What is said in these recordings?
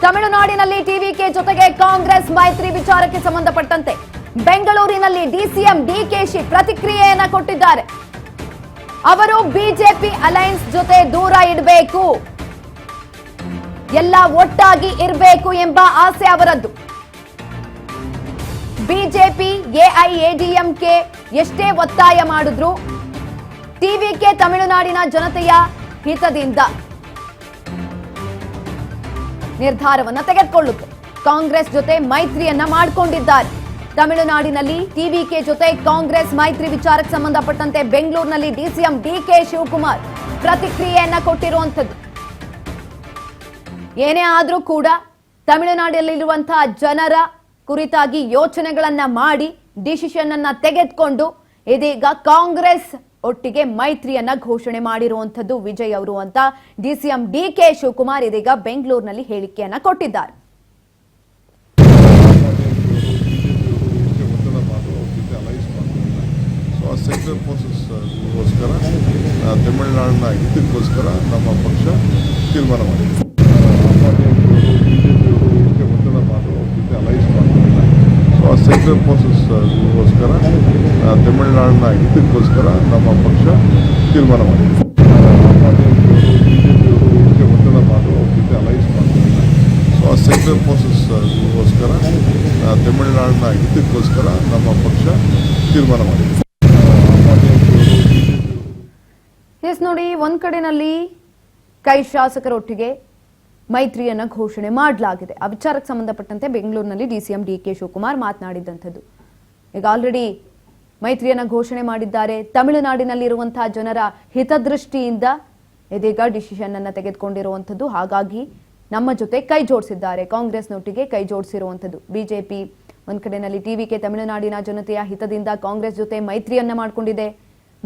ತಮಿಳುನಾಡಿನಲ್ಲಿ ಟಿವಿಕೆ ಜೊತೆಗೆ ಕಾಂಗ್ರೆಸ್ ಮೈತ್ರಿ ವಿಚಾರಕ್ಕೆ ಸಂಬಂಧಪಟ್ಟಂತೆ ಬೆಂಗಳೂರಿನಲ್ಲಿ ಡಿಸಿಎಂ ಡಿಕೆಶಿ ಪ್ರತಿಕ್ರಿಯೆಯನ್ನ ಕೊಟ್ಟಿದ್ದಾರೆ. ಅವರು ಬಿಜೆಪಿ ಅಲೈನ್ಸ್ ಜೊತೆ ದೂರ ಇಡಬೇಕು, ಎಲ್ಲ ಒಟ್ಟಾಗಿ ಇರಬೇಕು ಎಂಬ ಆಸೆ ಅವರದ್ದು. ಬಿಜೆಪಿ ಎಐಎಡಿಎಂಕೆ ಎಷ್ಟೇ ಒತ್ತಾಯ ಮಾಡಿದ್ರು ಟಿವಿಕೆ ತಮಿಳುನಾಡಿನ ಜನತೆಯ ಹಿತದಿಂದ ನಿರ್ಧಾರವನ್ನ ತೆಗೆದುಕೊಳ್ಳುತ್ತೆ. ಕಾಂಗ್ರೆಸ್ ಜೊತೆ ಮೈತ್ರಿಯನ್ನ ಮಾಡಿಕೊಂಡಿದ್ದಾರೆ. ತಮಿಳುನಾಡಿನಲ್ಲಿ ಟಿವಿಕೆ ಜೊತೆ ಕಾಂಗ್ರೆಸ್ ಮೈತ್ರಿ ವಿಚಾರಕ್ಕೆ ಸಂಬಂಧಪಟ್ಟಂತೆ ಬೆಂಗಳೂರಿನಲ್ಲಿ ಡಿಸಿಎಂ ಡಿಕೆ ಶಿವಕುಮಾರ್ ಪ್ರತಿಕ್ರಿಯೆಯನ್ನ ಕೊಟ್ಟಿರುವಂತದ್ದು. ಏನೇ ಆದ್ರೂ ಕೂಡ ತಮಿಳುನಾಡಿನಲ್ಲಿರುವಂತಹ ಜನರ ಕುರಿತಾಗಿ ಯೋಚನೆಗಳನ್ನ ಮಾಡಿ ಡಿಸಿಷನ್ ಅನ್ನ ತೆಗೆದುಕೊಂಡು ಇದೀಗ ಕಾಂಗ್ರೆಸ್ ಒಟ್ಟಿಗೆ ಮೈತ್ರಿಯನ್ನ ಘೋಷಣೆ ಮಾಡಿರುವಂತದ್ದು ವಿಜಯ್ ಅವರು ಅಂತ ಡಿಸಿಎಂ ಡಿಕೆ ಶಿವಕುಮಾರ್ ಇದೀಗ ಬೆಂಗಳೂರಿನಲ್ಲಿ ಹೇಳಿಕೆಯನ್ನ ಕೊಟ್ಟಿದ್ದಾರೆ. ಸೆಕ್ಯುಲರ್ ಫೋರ್ಸಸ್ಗೋಸ್ಕರ ತಮಿಳುನಾಡಿನ ಹಿತಕ್ಕೋಸ್ಕರ ನಮ್ಮ ಪಕ್ಷ ತೀರ್ಮಾನ ಮಾಡಿದೆ. ಬಿಜೆಪಿಯವರು ಒತ್ತಡ ಮಾಡುವ ಜೊತೆ ಅಲೈಸ್ ಮಾಡ್ತಿಲ್ಲ. ಸೊ ಆ ಸೆಕ್ಯುಲರ್ ಫೋರ್ಸಸ್ಗೋಸ್ಕರ ತಮಿಳುನಾಡಿನ ಹಿತಕ್ಕೋಸ್ಕರ ನಮ್ಮ ಪಕ್ಷ ತೀರ್ಮಾನ ಮಾಡಿದೆ. ಬಿಜೆಪಿಯವರು ಒತ್ತಡ ಮಾಡುವ ಜೊತೆ ಅಲೈಸ್ ಮಾಡ್ತಿಲ್ಲ. ಸೊ ಆ ಸೆಕ್ಯುಲರ್ ಫೋರ್ಸಸ್ಗೋಸ್ಕರ ತಮಿಳುನಾಡಿನ ಹಿತಕ್ಕೋಸ್ಕರ ನಮ್ಮ ಪಕ್ಷ ತೀರ್ಮಾನ ಮಾಡಿದೆ. ನೋಡಿ, ಒಂದ್ ಕಡೆನಲ್ಲಿ ಕೈ ಶಾಸಕರೊಟ್ಟಿಗೆ ಮೈತ್ರಿಯನ್ನ ಘೋಷಣೆ ಮಾಡಲಾಗಿದೆ. ಆ ವಿಚಾರಕ್ಕೆ ಸಂಬಂಧಪಟ್ಟಂತೆ ಬೆಂಗಳೂರಿನಲ್ಲಿ ಡಿಸಿಎಂ ಡಿಕೆ ಶಿವಕುಮಾರ್ ಮಾತನಾಡಿದಂಥದ್ದು. ಈಗ ಆಲ್ರೆಡಿ ಮೈತ್ರಿಯನ್ನ ಘೋಷಣೆ ಮಾಡಿದ್ದಾರೆ. ತಮಿಳುನಾಡಿನಲ್ಲಿರುವಂತಹ ಜನರ ಹಿತದೃಷ್ಟಿಯಿಂದ ಇದೀಗ ಡಿಸಿಷನ್ ಅನ್ನ ತೆಗೆದುಕೊಂಡಿರುವಂಥದ್ದು. ಹಾಗಾಗಿ ನಮ್ಮ ಜೊತೆ ಕೈ ಜೋಡಿಸಿದ್ದಾರೆ, ಕಾಂಗ್ರೆಸ್ನೊಟ್ಟಿಗೆ ಕೈ ಜೋಡಿಸಿರುವಂಥದ್ದು. ಬಿಜೆಪಿ ಒಂದ್ ಕಡೆನಲ್ಲಿ ಟಿವಿಕೆ ತಮಿಳುನಾಡಿನ ಜನತೆಯ ಹಿತದಿಂದ ಕಾಂಗ್ರೆಸ್ ಜೊತೆ ಮೈತ್ರಿಯನ್ನ ಮಾಡಿಕೊಂಡಿದೆ.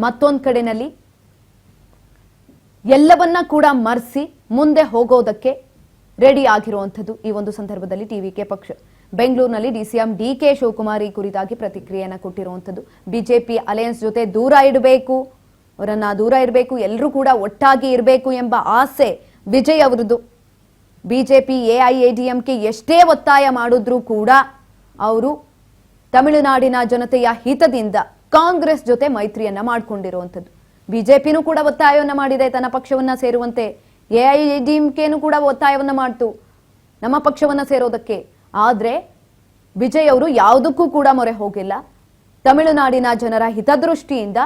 ಮತ್ತೊಂದ್ ಕಡೆನಲ್ಲಿ ಎಲ್ಲವನ್ನ ಕೂಡ ಮರೆಸಿ ಮುಂದೆ ಹೋಗೋದಕ್ಕೆ ರೆಡಿ ಆಗಿರುವಂಥದ್ದು. ಈ ಒಂದು ಸಂದರ್ಭದಲ್ಲಿ ಟಿವಿಕೆ ಪಕ್ಷ ಬೆಂಗಳೂರಿನಲ್ಲಿ ಡಿಸಿಎಂ ಡಿಕೆ ಶಿವಕುಮಾರ್ ಈ ಕುರಿತಾಗಿ ಪ್ರತಿಕ್ರಿಯೆಯನ್ನ ಕೊಟ್ಟಿರುವಂಥದ್ದು. ಬಿಜೆಪಿ ಅಲಯನ್ಸ್ ಜೊತೆ ದೂರ ಇಡಬೇಕು, ಅವರನ್ನ ದೂರ ಇರಬೇಕು, ಎಲ್ಲರೂ ಕೂಡ ಒಟ್ಟಾಗಿ ಇರಬೇಕು ಎಂಬ ಆಸೆ ವಿಜಯ್ ಅವರದ್ದು. ಬಿಜೆಪಿ ಎಐಎಡಿಎಂಕೆ ಎಷ್ಟೇ ಒತ್ತಾಯ ಮಾಡಿದ್ರೂ ಕೂಡ ಅವರು ತಮಿಳುನಾಡಿನ ಜನತೆಯ ಹಿತದಿಂದ ಕಾಂಗ್ರೆಸ್ ಜೊತೆ ಮೈತ್ರಿಯನ್ನ ಮಾಡಿಕೊಂಡಿರುವಂಥದ್ದು. ಬಿಜೆಪಿನೂ ಕೂಡ ಒತ್ತಾಯವನ್ನ ಮಾಡಿದೆ ತನ್ನ ಪಕ್ಷವನ್ನ ಸೇರುವಂತೆ. ಎಐಎಡಿಎಂಕೆನೂ ಕೂಡ ಒತ್ತಾಯವನ್ನ ಮಾಡ್ತು ನಮ್ಮ ಪಕ್ಷವನ್ನ ಸೇರೋದಕ್ಕೆ. ಆದ್ರೆ ವಿಜಯ್ ಅವರು ಯಾವುದಕ್ಕೂ ಕೂಡ ಮೊರೆ ಹೋಗಿಲ್ಲ. ತಮಿಳುನಾಡಿನ ಜನರ ಹಿತದೃಷ್ಟಿಯಿಂದ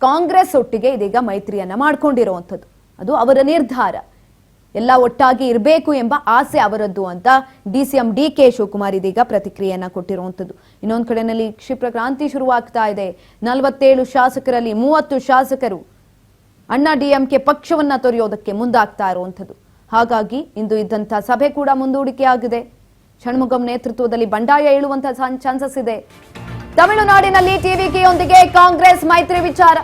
ಕಾಂಗ್ರೆಸ್ ಒಟ್ಟಿಗೆ ಇದೀಗ ಮೈತ್ರಿಯನ್ನ ಮಾಡ್ಕೊಂಡಿರುವಂಥದ್ದು. ಅದು ಅವರ ನಿರ್ಧಾರ. ಎಲ್ಲ ಒಟ್ಟಾಗಿ ಇರಬೇಕು ಎಂಬ ಆಸೆ ಅವರದ್ದು ಅಂತ ಡಿಸಿಎಂ ಡಿಕೆ ಶಿವಕುಮಾರ್ ಇದೀಗ ಪ್ರತಿಕ್ರಿಯೆಯನ್ನ ಕೊಟ್ಟಿರುವಂಥದ್ದು. ಇನ್ನೊಂದು ಕಡೆಯಲ್ಲಿ ಕ್ಷಿಪ್ರ ಕ್ರಾಂತಿ ಶುರುವಾಗ್ತಾ ಇದೆ. 47 ಶಾಸಕರಲ್ಲಿ 30 ಶಾಸಕರು ಅಣ್ಣಾ ಡಿಎಂಕೆ ಪಕ್ಷವನ್ನ ತೊರೆಯೋದಕ್ಕೆ ಮುಂದಾಗ್ತಾ ಇರುವಂಥದ್ದು. ಹಾಗಾಗಿ ಇಂದು ಇದ್ದಂತಹ ಸಭೆ ಕೂಡ ಮುಂದೂಡಿಕೆ ಆಗಿದೆ. ಷಣ್ಮುಗಂ ನೇತೃತ್ವದಲ್ಲಿ ಬಂಡಾಯ ಏಳುವಂತಹ ಚಾನ್ಸಸ್ ಇದೆ. ತಮಿಳುನಾಡಿನಲ್ಲಿ ಟಿವಿಕೆಯೊಂದಿಗೆ ಕಾಂಗ್ರೆಸ್ ಮೈತ್ರಿ ವಿಚಾರ